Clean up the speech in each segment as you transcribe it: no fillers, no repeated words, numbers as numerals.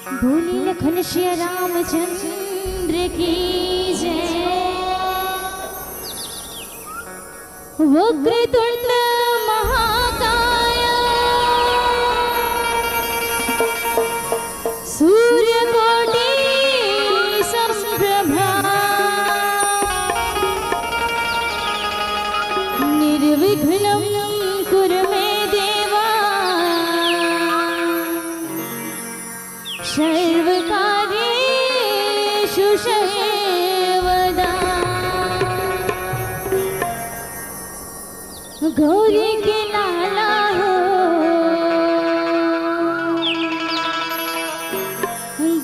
भोले लखन श्री रामचंद्र की जय। वक्रतुंड महाकाय सूर्यकोटि समप्रभा निर्विघ्नं कुरु मे देवा सर्वकार्येषु सर्वदा। गौरी के लाला हो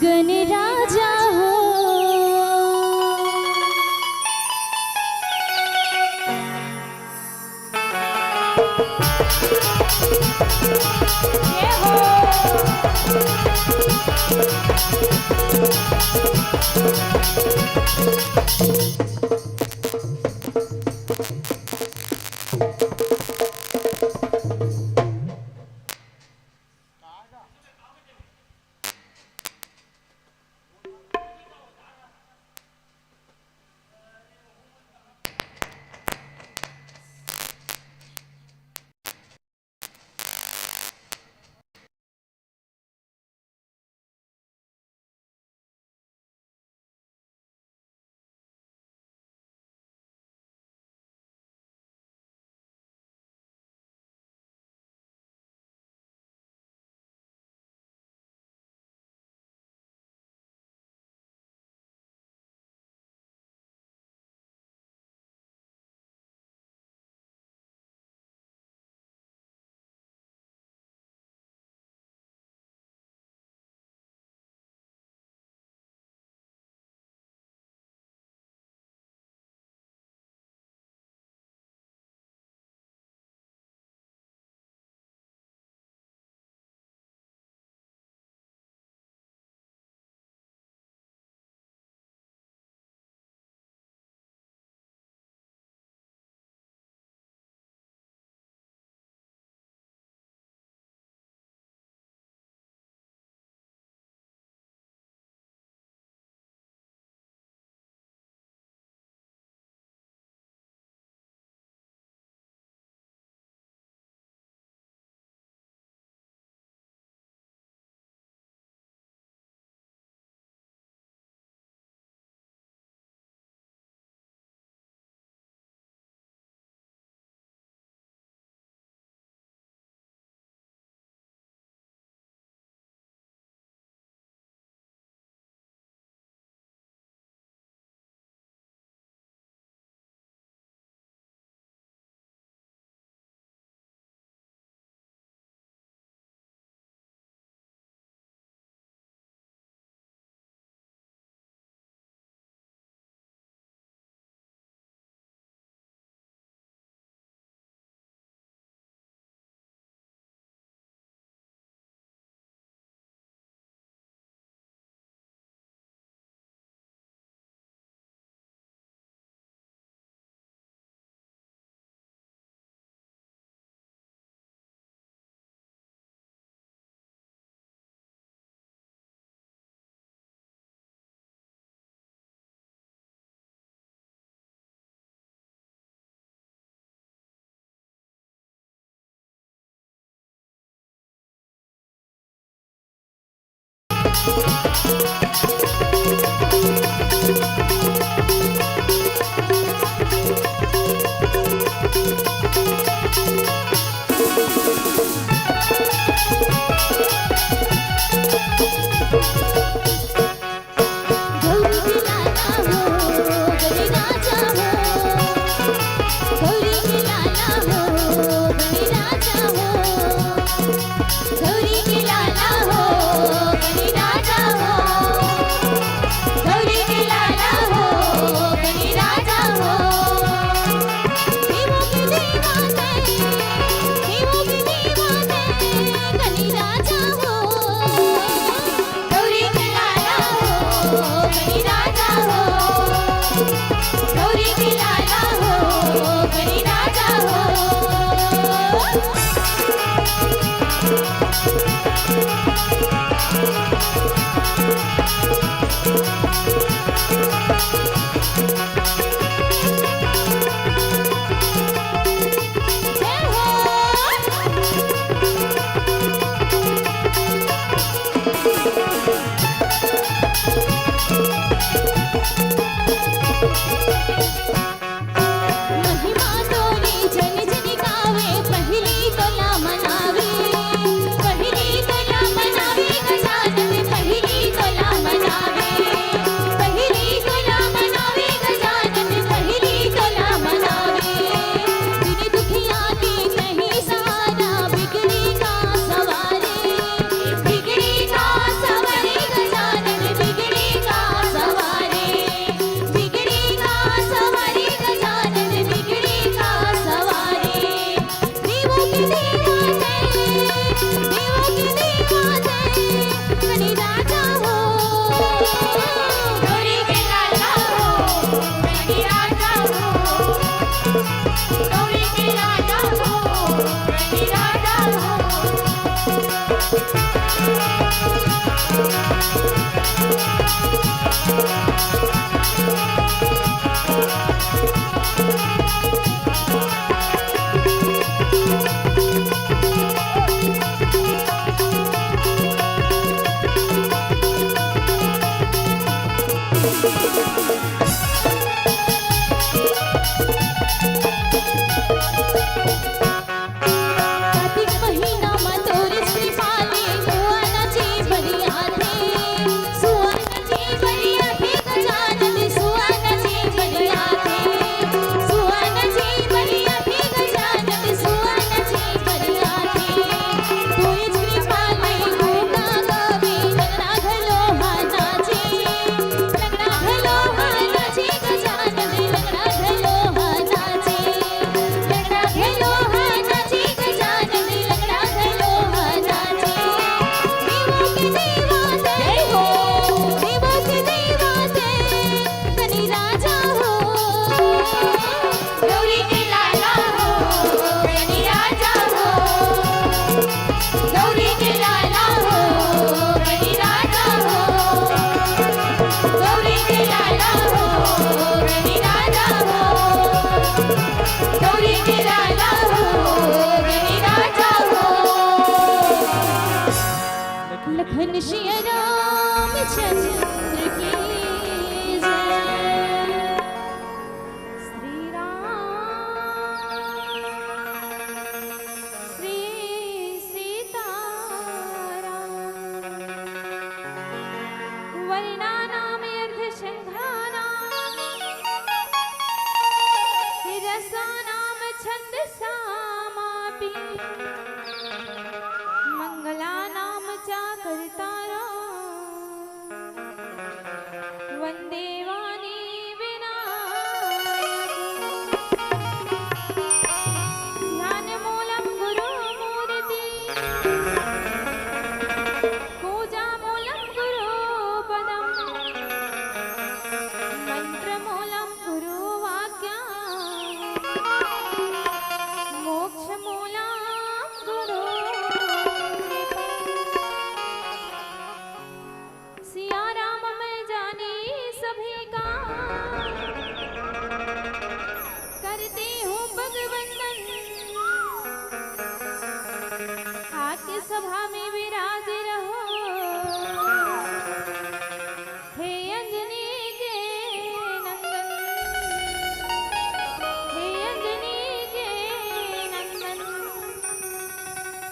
गणराजा हो ये हो।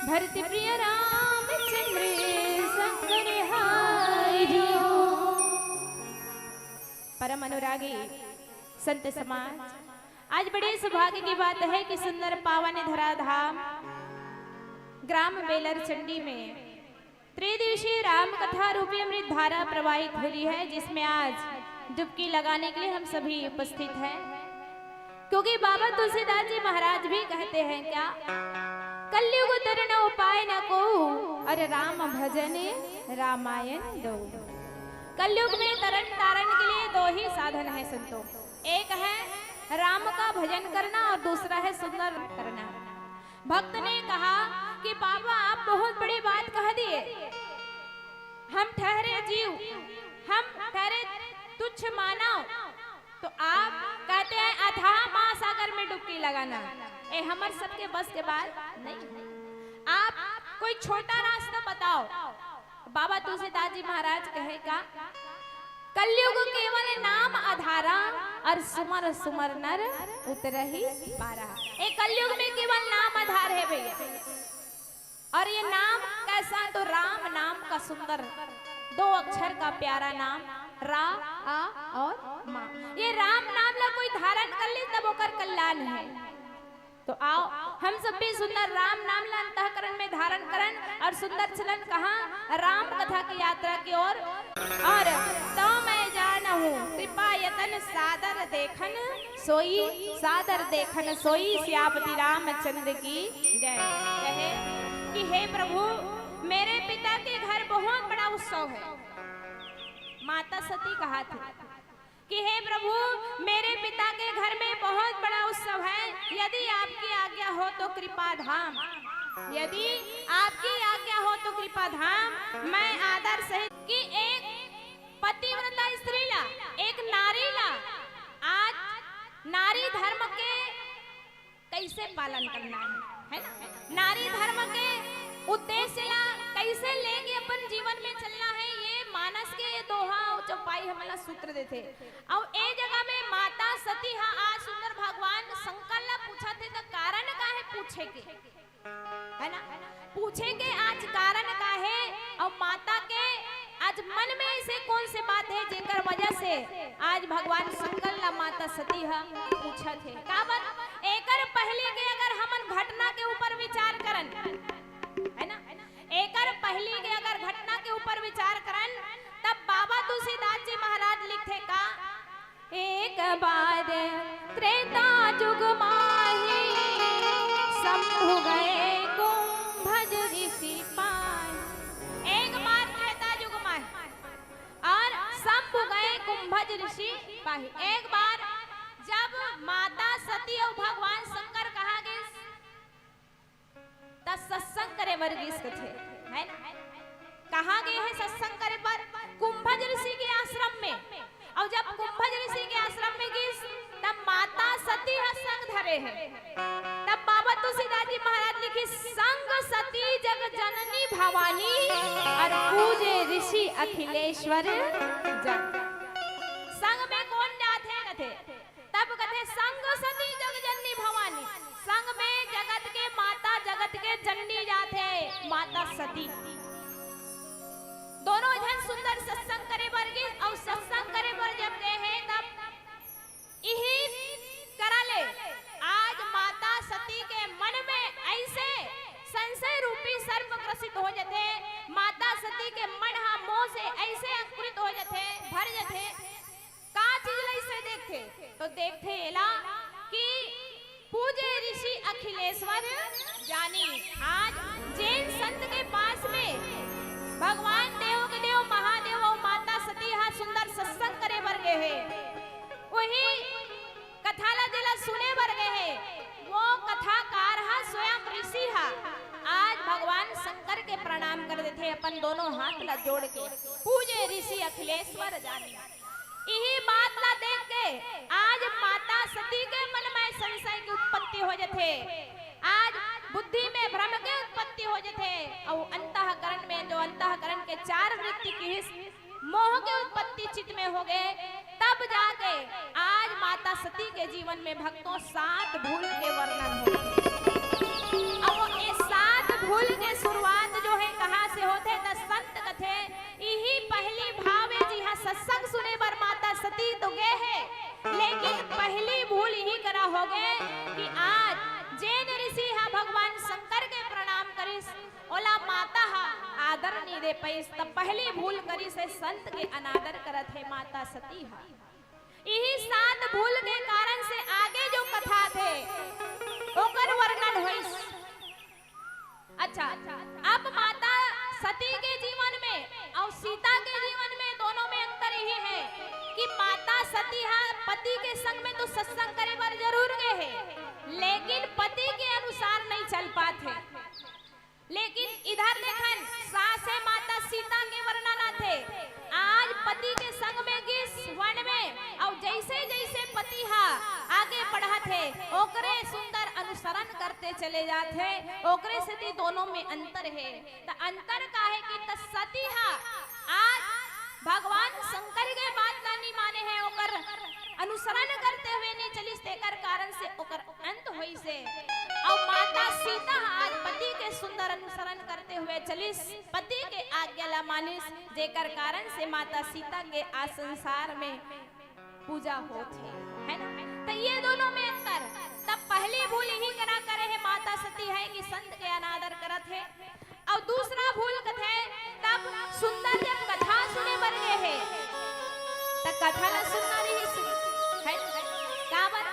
भरत प्रिय रामचंद्र शंकर हाय जियो। परम अनुरागी संत समाज, आज बड़े सौभाग्य की बात है कि सुंदर पावन धराधाम ग्राम बेलर चंडी में त्रिदिवसीय राम कथा रूपी अमृत धारा प्रवाहित हो रही है, जिसमें आज डुबकी लगाने के लिए हम सभी उपस्थित हैं। क्योंकि बाबा तुलसीदास जी महाराज भी कहते हैं क्या, कलयुग तरन उपाय न को और राम भजन रामायण दो। कलयुग में तरन तारण के लिए दो ही साधन है संतों, एक है राम का भजन करना और दूसरा है सुंदर करना। भक्त ने कहा कि बाबा आप बहुत बड़ी बात कह दिए, हम ठहरे जीव, हम ठहरे तुच्छ मानव, तो आप कहते हैं अथाह महासागर में डुबकी लगाना, ए हमर सबके बस के बात नहीं। आप कोई छोटा रास्ता बताओ। बाबा तुलसीदास जी महाराज कहेगा, कलयुग केवल नाम आधारा और सुमर सुमर नर उतरहि पारा। एक कलयुग में केवल नाम आधार है भैया, और ये नाम कैसा, तो राम नाम का सुंदर दो अक्षर का प्यारा नाम, रा आ और मा। ये राम नाम ला कोई धारण कर ले तब ओकर कल्याण है। तो आओ हम सब भी सुंदर राम नाम ला अंतःकरण में धारण करन और सुंदर चलन कहाँ राम कथा की यात्रा की ओर। और तो मैं जाना हूँ कृपा यतन सादर देखन सोई, सादर देखन सोई श्यापति रामचंद्र की जय। कहे कि हे प्रभु, मेरे पिता के घर बहुत बड़ा उत्सव है। माता सती कहा थी कि हे प्रभु, मेरे पिता के घर में बहुत बड़ा उत्सव है, यदि आपकी आज्ञा हो तो कृपा धाम यदि आपकी आज्ञा हो तो कृपा धाम मैं आदर सहित कि एक पतिव्रता स्त्री ला, एक नारी ला आज नारी धर्म के कैसे पालन करना है ना? नारी धर्म के उद्देश्य ला कैसे लेके अपन जीवन में चलना है, ये मानस के ये दोहा चौपाई हमारा सूत्र देते। और ए जगह में माता सती हा आज सुंदर भगवान शंकर ला पूछा थे तो कारण का है पूछे के, है ना? पूछे के आज कारण का है और माता के आज मन में ऐसे कौन से बात है जेकर वजह से आज भगवान शंकर ला माता सती हा पूछा थे का बात। एकर पहले के अगर हमन घटना के ऊपर विचार करन, है ना? एकर पहले के अगर घटना के ऊपर विचार करन तब बाबा तुलसीदास जी महाराज लिखे का एक बार त्रेता युग माही शंभु गए कुंभज ऋषि पाए। एक बार त्रेता युग माही और शंभु गए कुंभज ऋषि पाही। एक बार जब माता सती और भगवान शंकर कहा गए तब सत्संग करे वर्गीस थे, है ना? कहा गए हैं सत्संग करे पर कुंभज ऋषि के आश्रम में। और जब कुंभज ऋषि के आश्रम में गई तब माता सती संग धरे हैं। तब बाबा तुलसीदास जी महाराज लिखे संग सती जग जननी भवानी और पूजे ऋषि अखिलेश्वर जन। संग में कौन जाते हैं कथे? तब कथे संग सती जग जननी भवानी। संग में जगत के माता जगत के जननी जाते माता सती। दोनों जन सुंदर सत्संग करे वर्गी और सत्संग करे बर जब गए हैं तब यही करा ले। आज माता सती के मन में ऐसे संशय रूपी सर्प ग्रसित हो जाते, माता सती के मन हा मोह से ऐसे अंकुरित हो जाते, भर जाते। का चीज ऐसे देखते तो देखते एला कि पूजे ऋषि अखिलेश्वर जानी। आज जैन संत के पास में भगवान देव के देव महादेव और माता सती हा सुंदर सत्संग करे वर्गे है। वही कथाला जिला सुने वर्गे है। वो कथाकार हा स्वयं ऋषि हा आज भगवान शंकर के प्रणाम कर देते अपन दोनों हाथ ला जोड़ के पूजे ऋषि अखिलेश्वर जानी। यही बात ला देख के आज माता सती के मन में संशय की उत्पत्ति हो जाते, आज बुद्धि में भ्रम के उत्पत्ति हो जाते और अंतःकरण में जो अंतःकरण के चार वृत्ति की मोह के उत्पत्ति चित्त में हो गए। तब जाके आज माता सती के जीवन में भक्तों 7 भूल के वर्णन होते। और ये 7 भूल के शुरुआत जो है कहाँ से होते? तो संत कथे यही पहली भावे जी हाँ सत्संग सुने पर माता सती तो गए है, लेकिन पहली भूल यही करा हो गए कि आज जैन ऋषि हा भगवान शंकर के प्रणाम करिस ओला माता हा आदर नहीं दे पैस। तब पहली भूल करी से संत के अनादर करत है माता सती हा। यही 7 भूल के कारण से आगे जो कथा थे ओकर वर्णन होइस। अच्छा, अब माता सती के जीवन में और सीता के जीवन में दोनों में अंतर यही है कि माता सती हा पति के संग में तो सत्संग करे बर जरूर गए है, लेकिन पति के अनुसार नहीं चल पाते। लेकिन इधर देखन सास है माता सीता के वर्णन थे। आज पति के संग में गिस वन में और जैसे जैसे पति हा आगे बढ़ा थे ओकरे सुंदर अनुसरण करते चले जाते, ओकरे से दोनों में अंतर है। तो अंतर का है कि सती हा आज भगवान शंकर के बात नहीं माने हैं, ओकर अनुसरण करते हुए नहीं चलिस, तेकर कारण से ओकर अंत होई से। और माता सीता आज पति के सुंदर अनुसरण करते हुए चलिस, पति के आज्ञा ला मानिस, जेकर कारण से माता सीता के आ संसार में पूजा होती है ना। तो ये दोनों में अंतर। तब पहली भूल यही करा करे है माता सती है कि संत के अनादर करत है। और दूसरा भूल कथे तब सुंदर जब कथा सुने बर गए है तब कथा ला सुनना रही है काबर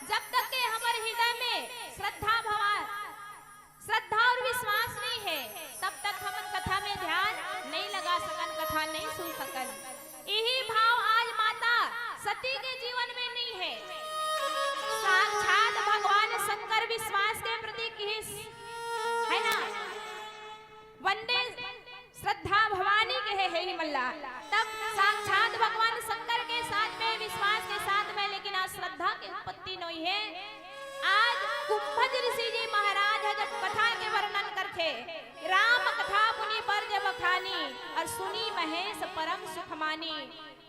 जब तक के हमारे हृदय में श्रद्धा और विश्वास नहीं है तब तक हम कथा में ध्यान नहीं लगा सकन, कथा नहीं सुन सकन। यही भाव आज माता सती के जीवन में नहीं है। साक्षात भगवान शंकर विश्वास के प्रतीक है ना। है ही मल्ला। तब साक्षात भगवान शंकर के साथ में, विश्वास के साथ में, लेकिन आज श्रद्धा की उत्पत्ति नहीं है। आज कुंभज ऋषि जी महाराज है जब कथा के वर्णन करते, राम कथा मुनि पर जब खानी और सुनी महेश परम सुख मानी।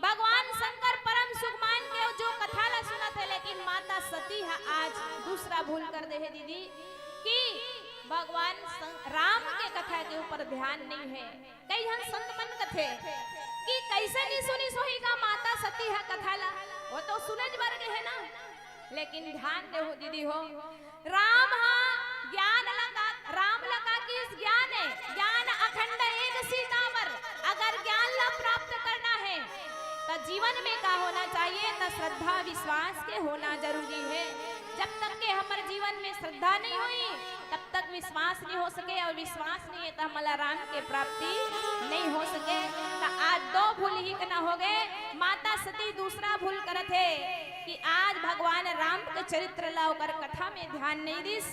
भगवान शंकर परम सुख मान के जो कथा ला सुना थे, लेकिन माता सती है आज दूसरा भूल कर दे है दीदी कि भगवान राम के कथा के ऊपर ध्यान नहीं है। कई जन संत मन कथे कि कैसे नहीं सुनी सोही का माता सती है कथा ला, वो तो सुनज वर्ग है ना। लेकिन ध्यान दे हो दीदी हो, राम ज्ञान लगा, राम लगा कि इस ज्ञान है, ज्ञान अखंड एक सीतावर। अगर ज्ञान ला प्राप्त करना है तो जीवन में क्या होना चाहिए, तो श्रद्धा विश्वास के होना जरूरी है। जब तक के हमारे जीवन में श्रद्धा नहीं हुई तब तक विश्वास नहीं हो सके, और विश्वास नहीं है तो हमारा राम के प्राप्ति नहीं हो सके। तो आज दो भूल ही ना हो गए। माता सती दूसरा भूल करत है कि आज भगवान राम के चरित्र लाओ कर कथा में ध्यान नहीं दिस,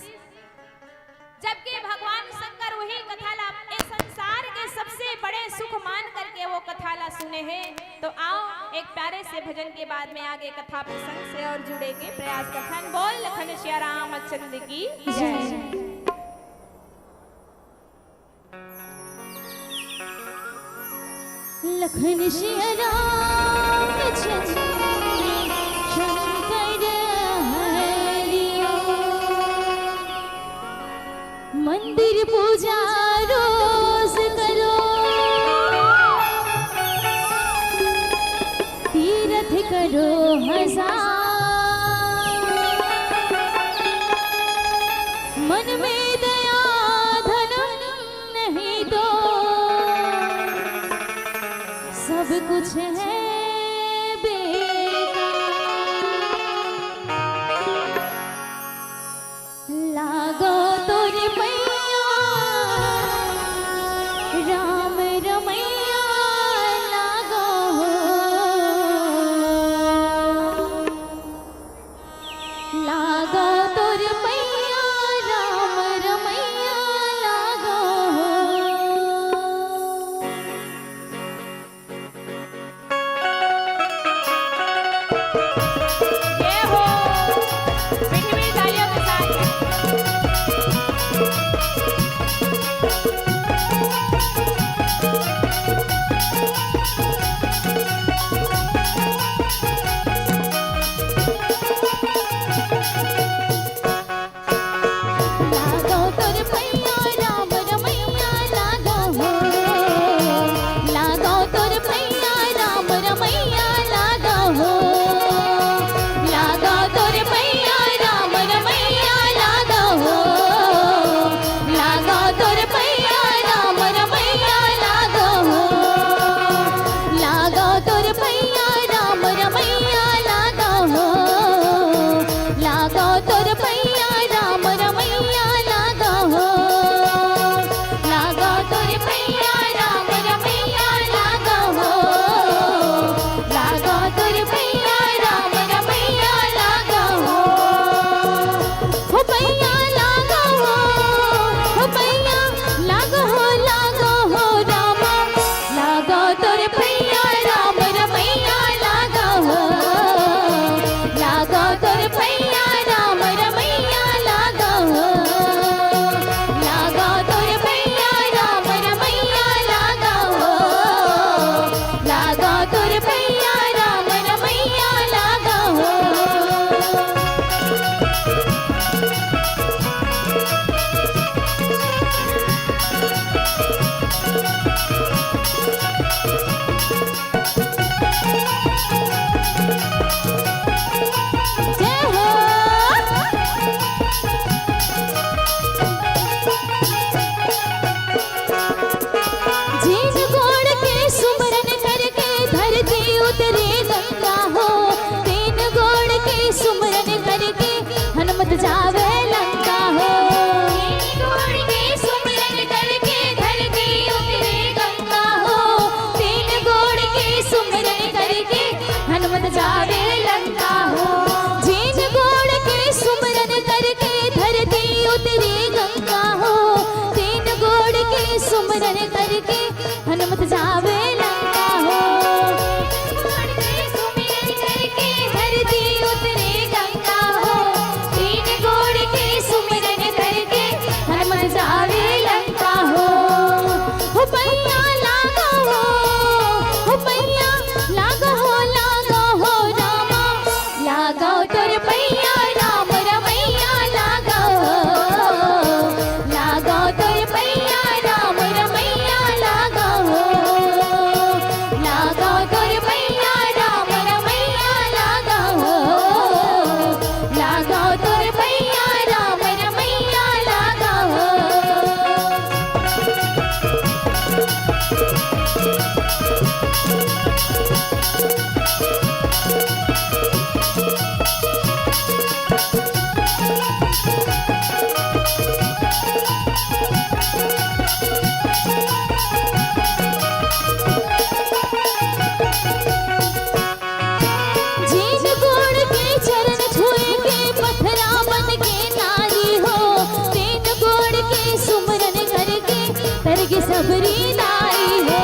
जबकि भगवान शंकर वही कथा ला इस संसार के सबसे बड़े सुख मान करके वो कथा ला सुने हैं। तो आओ एक प्यारे से भजन के बाद में आगे कथा प्रसंग से और जुड़े के प्रयास करथन। बोल लखन सिया रामचंद्र की जय। लखन सिया रामचंद्र मंदिर पूजा रोज करो, तीर्थ करो हजार, मन में दया धन नहीं तो सब कुछ है सुमरन करके हनुमत जावे लंका हो। घोड़ के सुमिरन करके धरती उतरे गंगा हो। तीन घोड़ के सुमिरन करके हनुमत जावे लंका हो। पैया लागा हो पैया लागा हो रामा लागा तोर पैया राम रमैया लागा तोर पैया राम रमैया लागा तोर पैया राम रमैया लागा तोर पैया राम रमैया लागा जीन गोड़ के चरण छुए के पथरा बन के नारी हो। तीन गोड़ के सुमरन करके तरगे सबरी नाई हो।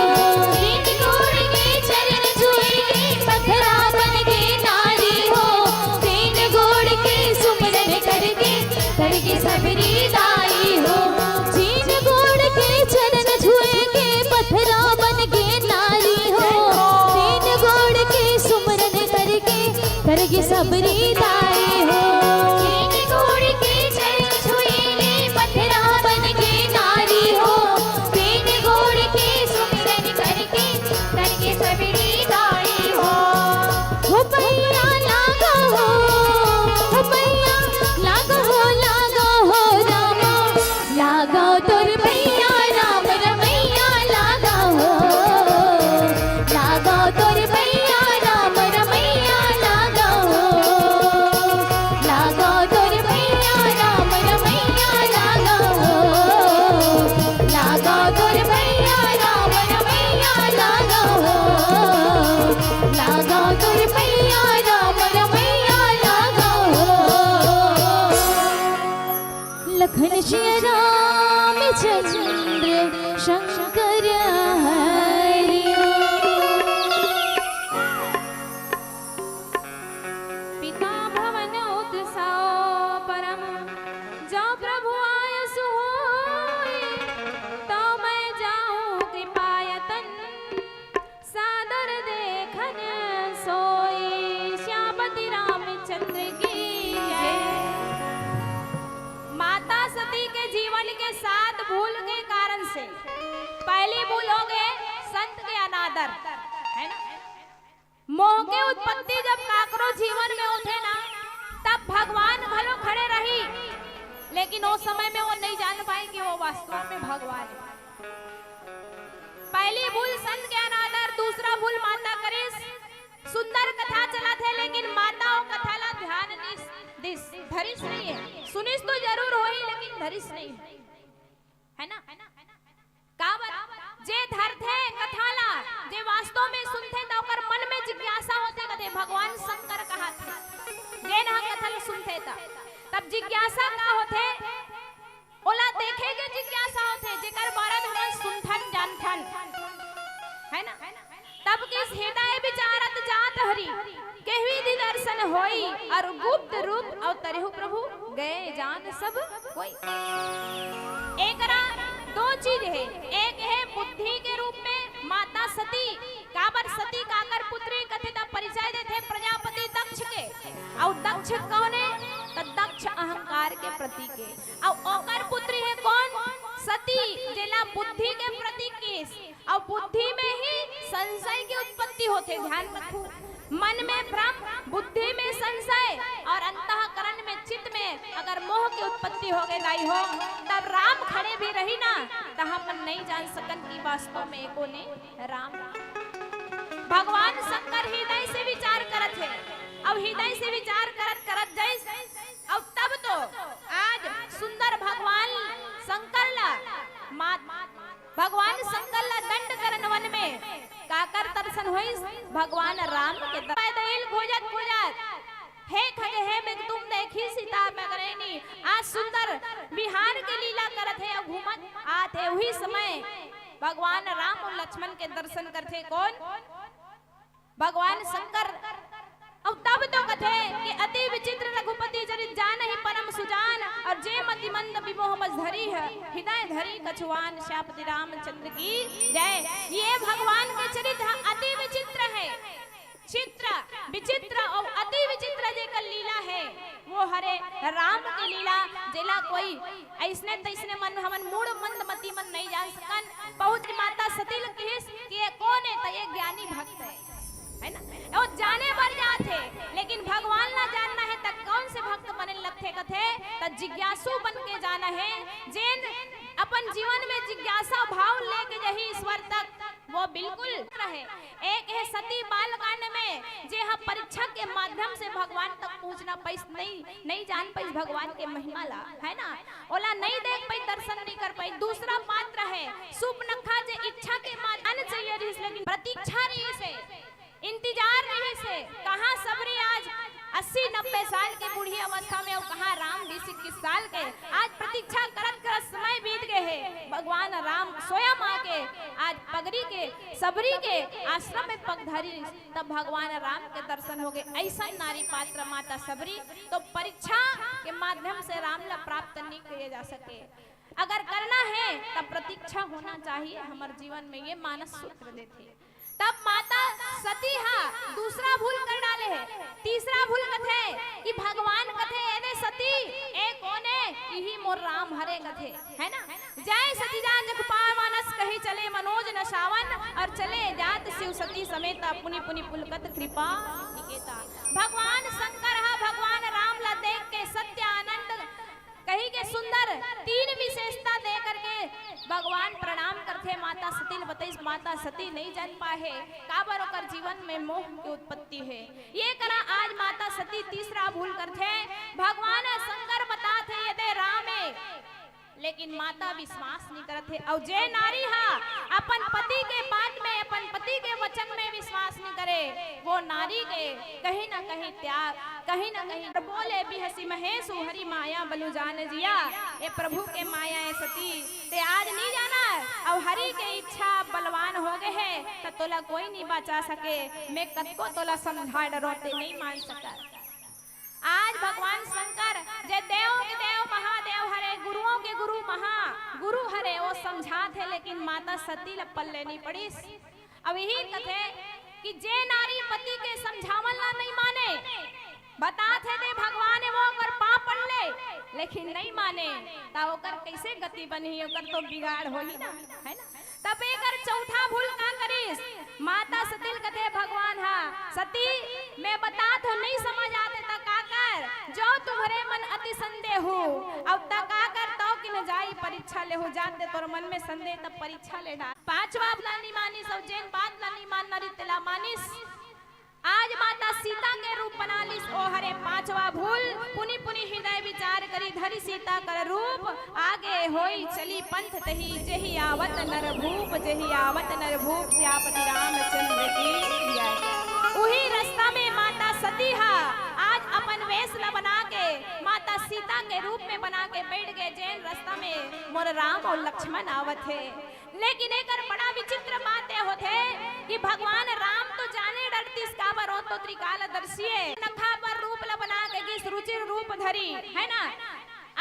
तीन गोड़ के चरण छुए के पथरा बन के नारी हो। तीन गोड़ के सुमरन करके तरगे सबरी नाई हो। जीन गोड़ के चरण छुए के पथरा बन के नारी हो। तीन गोड़ के सुमरन करके करगे सबरी दाई हो। तीन घोड़ के चरण छुए के पथरा बन के नारी हो। तीन घोड़ के सुमिरन करके करगे सबरी दाई हो। पैया लागा हो पैया लागा हो रामा लागा तोर पैया राम रमैया लागा तोर पैया राम रमैया लागा तोर पैया राम रमैया लागा तोर पैया राम रमैया लागा तोर पैया राम रमैया लागा लखन श्री रामचंद्र शंकर हरि पिता भवन उत्सव परम जो प्रभु आय सुहोय तो मैं जाऊं कृपायतन सादर देखन सोई श्यामति रामचंद्र की जय। माता सती के जीवन के 7 भूल के कारण से पहली भूल हो गए संत के अनादर, है ना। मोह के उत्पत्ति जब काकरो जीवन में उठे ना तब भगवान भलो खड़े रही, लेकिन उस समय में वो नहीं जान पाए कि वो वास्तव में भगवान है। पहली भूल संत के अनादर, दूसरा भूल माता करे सुंदर कथा चला थे लेकिन माता और कथा ला ध्यान धरिस नहीं है। सुनिस तो जरूर होई लेकिन धरिस नहीं है ना। जे धरते कथाला जे वास्तव में सुनते तो ओकर मन में जिज्ञासा होते कदे भगवान शंकर कहा थे जे ना कथल सुनते तब जिज्ञासा का होते ओला देखे के जिज्ञासा होते जेकर बारे में हम सुनथन जानथन, है ना। तब किस हृदय विचारत जात हरि केहवी दी दर्शन होई और गुप्त रूप अवतरेहु प्रभु गए जान सब कोई। एकरा 2 चीज है, एक है बुद्धि के रूप में माता सती काबर सती काकर पुत्री कथित परिचय देते प्रजापति दक्ष के और दक्ष कौन है तो दक्ष अहंकार के प्रतीक है और ओकर पुत्री है कौन सती जेला बुद्धि के प्रतीक है और बुद्धि में ही संशय की उत्पत्ति होते। ध्यान रखो मन में भ्रम, बुद्धि में संशय और अंतःकरण में चित्त में अगर मोह की उत्पत्ति हो गई दाई हो तब राम खड़े भी रही ना तो हम नहीं जान सकन कि वास्तव में एको ने राम। भगवान शंकर हृदय से विचार करत है, अब हृदय से विचार करत करत जैसे अब तब तो आज सुंदर भगवान शंकर ला भगवान शंकर ला दंड करन वन में काकर दर्शन होई भगवान राम के दैल खोजत खोजत हे खगे हे में तुम देखी सीता में करेनी आज सुंदर बिहार के लीला करत है घूमत आते वही समय भगवान राम और लक्ष्मण के दर्शन करते कौन भगवान शंकर। अब तब तो कथे कि अति विचित्र रघुपति चरित जान ही परम सुजान और जे मति मंद विमोह बस धरी है हृदय धरी कछुआन श्यापति रामचंद्र की जय। ये भगवान के चरित्र अति विचित्र है, चित्र विचित्र और अति विचित्र जेकर लीला है वो हरे राम की लीला जेला कोई ऐसने तैसने मन हमन मूड मंद मति मन नहीं जान सकन। बहुत माता सती कहिस कि ये कौन है तो ये ज्ञानी भक्त है ना और जाने बर जाते लेकिन भगवान ना जानना है तब कौन से भक्त बने लगते कथे तब जिज्ञासु बन के जाना है जेन अपन जीवन में जिज्ञासा भाव लेके जही ईश्वर तक वो बिल्कुल रहे। एक है सती बालकांड में जे हम परीक्षा के माध्यम से भगवान तक पहुंचना पैस नहीं जान पाई भगवान के महिमा ला है ना ओला नहीं देख पाई दर्शन नहीं कर पाई। दूसरा पात्र है सुपनखा जे इच्छा के माध्यम चाहिए लेकिन प्रतीक्षा रही से इंतजार नहीं से कहाँ सबरी आज 80-90 साल की बूढ़ी अवस्था में और कहाँ राम 20-21 साल के आज प्रतीक्षा करत करत समय बीत गए हैं। भगवान राम स्वयं आके आज पगड़ी के सबरी के आश्रम में पगधरी तब भगवान राम के दर्शन हो गए। ऐसा नारी पात्र माता सबरी तो परीक्षा के माध्यम से राम ला प्राप्त नहीं किए जा सके। अगर करना है तब प्रतीक्षा होना चाहिए हमारे जीवन में ये मानस सूत्र देते। तब माता सती दूसरा भूल कर डाले है। तीसरा भूल कथे कि भगवान कथे एने सती ए कोने यही मोर राम हरे कथे है ना। जय सती जान जग पावनस कही चले मनोज नशावन और चले जात शिव सती समेत पुनि पुनि पुलकत कृपा निकेता। भगवान शंकर भगवान राम ला देख के सत्य आनंद कही के सुंदर तीन विशेषता दे करके भगवान प्रणाम करते। माता सती ने बताई माता सती नहीं जान पाए काबर ओकर जीवन में मोह की उत्पत्ति है ये करा आज माता सती तीसरा भूल करते। भगवान शंकर बताते यदि राम है लेकिन माता विश्वास नहीं करते और जे नारी अपन पति के बात में अपन पति के वचन में विश्वास नहीं करे वो नारी के कहीं ना कहीं त्याग कहीं ना कहीं बोले भी हसी महेश हरि माया बलु जान जिया ये प्रभु के माया है सती ते आज नहीं जाना और हरि के इच्छा बलवान हो गए है तो तोला कोई नहीं बचा सके मैं कद को तोला समझा डरोते नहीं मान सका। आज भगवान शंकर जे देव के देव महादेव हरे गुरुओं के गुरु गुरु हरे वो समझाते लेकिन माता सती ला पल्ले नहीं पड़ी। अब यही कथे कि जे नारी पति के समझावल ला नहीं माने बताते थे भगवान वो कर पाप ले लेकिन नहीं माने ता ओकर कैसे गति बनी ओकर तो बिगाड़ होई ना है ना। तब एकर चौथा भूल का करिस माता सती कथे भगवान सती मैं बता तो नहीं समझ आते ता का कर जो तुम्हारे मन अति संदेह हो अब ता का कर तो कि न जाई परीक्षा ले हो जाते तोर मन में संदेह तब परीक्षा ले डाल। पांचवा लानी मानिस और जैन बात लानी मान नरी तिला मानिस आज माता सीता के रूप बना लिस ओ हरे पांचवा भूल पुनि पुनि हृदय विचार करी धरी सीता कर रूप आगे होई चली पंथ तही जही आवत नर भूप जही आवत नर भूप श्यापति रामचंद्र की जय। उही रास्ता में माता सती आज अपन वेश ला बना के माता सीता के रूप में बना के बैठ गए जैन रास्ता में मोर राम और लक्ष्मण आवत है। लेकिन एक बड़ा विचित्र बात होते कि भगवान राम तो जाने डरतीस काबर हो तो त्रिकालदर्शी नखा पर रूप ला बना के गिस रुचिर रूप धरी है ना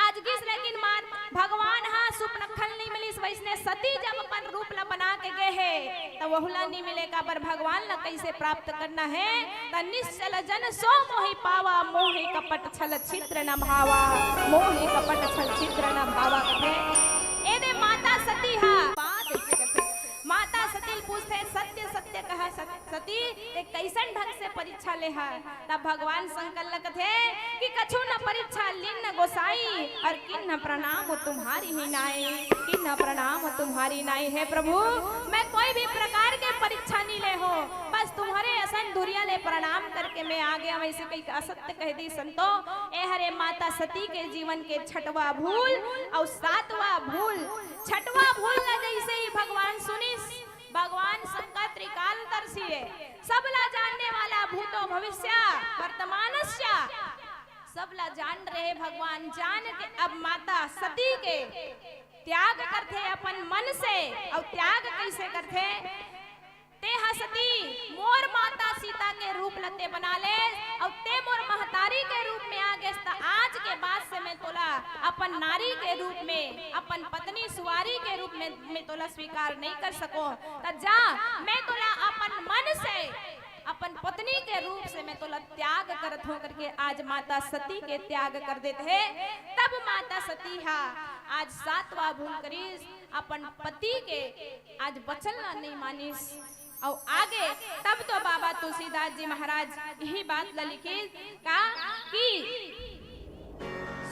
आज गिस लेकिन मात भगवान सुपनखल नहीं मिली वैसने सती जब अपन रूप ला बना के गए है तो वहुला नहीं मिले काबर भगवान ला कैसे प्राप्त करना है त निश्चल जन सो मोहि पावा मोहि कपट छल छिद्र न भावा मोहि कपट छल छिद्र न भावा कहे एने माता सती माता सती पूछते सत्य सत्य कहा सती कैसन ढंग से परीक्षा ले तब भगवान शंकर लगते कि कछु न परीक्षा लिन गोसाई और किन्न प्रणाम तुम्हारी ही नाई किन्न प्रणाम तुम्हारी नाई है प्रभु मैं कोई भी प्रकार के परीक्षा नहीं ले हो बस तुम्हारे असन धुरिया ले प्रणाम करके मैं आ गया वैसे कई असत्य कह दी संतो ए हरे माता सती के जीवन के छठवा भूल और सातवां भूल छठवा भूल जैसे ही भगवान सुनिस भगवान शंकर त्रिकालदर्शी है सबला जानने वाला भूतो भविष्य वर्तमानस्य सब ला जान रहे भगवान जान के अब माता सती के त्याग करते अपन मन से। और त्याग कैसे करते? ते हसती मोर माता सीता के रूप लते बना ले और ते मोर महतारी के रूप में आ गए। आज के बाद से मैं तोला अपन नारी के रूप में, अपन पत्नी सुवारी के रूप में मैं तोला स्वीकार नहीं कर सको। त जा मैं तोला अपन मन से, अपन पत्नी के रूप से मैं तोला त्याग करत हो करके आज माता सती के त्याग कर देते है। तब माता सती हा आज 7वां भूल करीस अपन पति के आज वचन नहीं मानिस। और आगे तब तो बाबा तुलसीदास जी महाराज यही बात लिखी का कि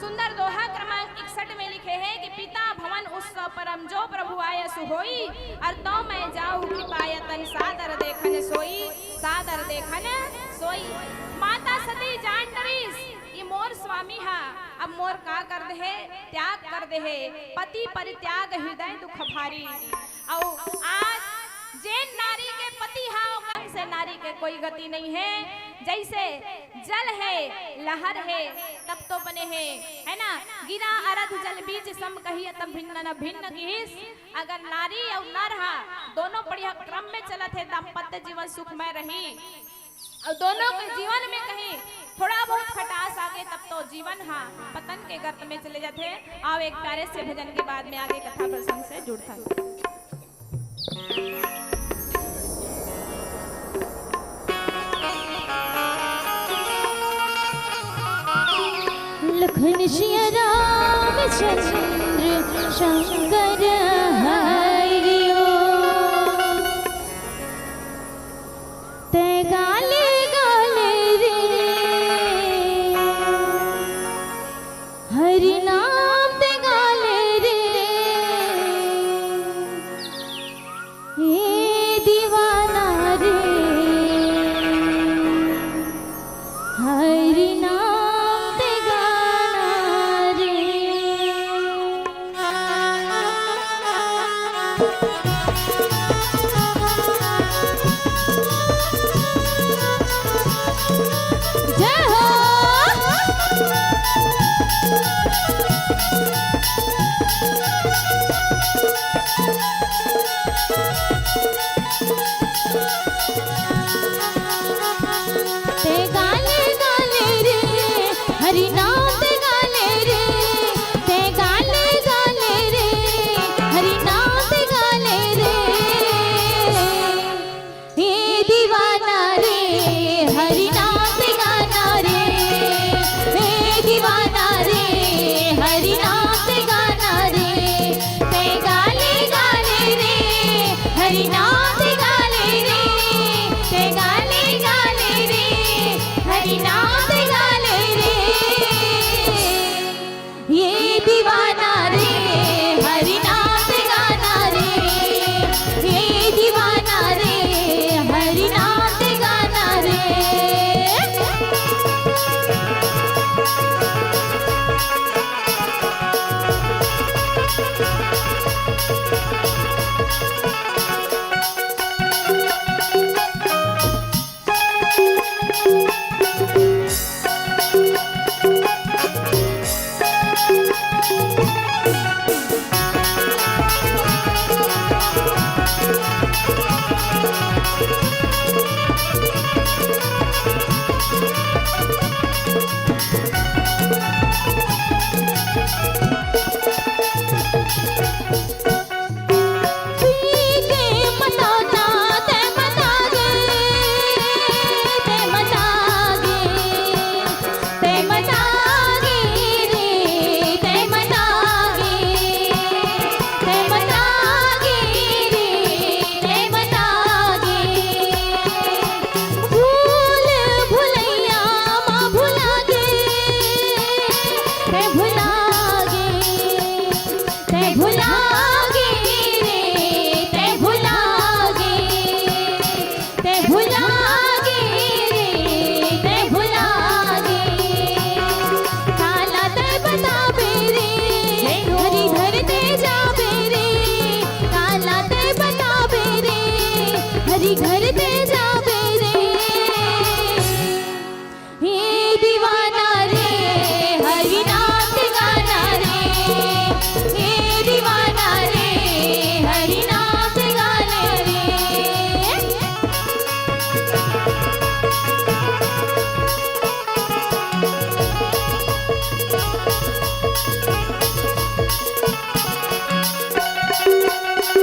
सुंदर दोहा क्रमांक 61 में लिखे हैं कि पिता भवन उत्सव परम जो प्रभु आय सुहोई और तो मैं जाऊं कृपायतन सादर देखन सोई, सादर देखन सोई। माता सती जान डरीस ये मोर स्वामी हा अब मोर का कर दे है? त्याग कर दे है। पति परित्याग हृदय दुख भारी। और आज जे नारी के पति हाओ गम से नारी के कोई गति नहीं है। जैसे जल है लहर है तब तो बने हैं, है ना? गिरा अरध जल बीज सम कहिए तब भिन्न न भिन्न किस। अगर नारी और नर हा दोनों बढ़िया क्रम में चलत है दाम्पत्य जीवन सुखमय रही। और दोनों के जीवन में कहीं थोड़ा बहुत खटास आ गए तब तो जीवन हा पतन के गर्त में चले जाते। आओ एक प्यारे से भजन के बाद में आगे कथा प्रसंग से जुड़ता। लखन सिया रामचंद्र शंकर हरिओ ते गाले गाले रे हरि नाम ते गाले रे ये दीवाना रे हरि नाम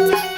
हो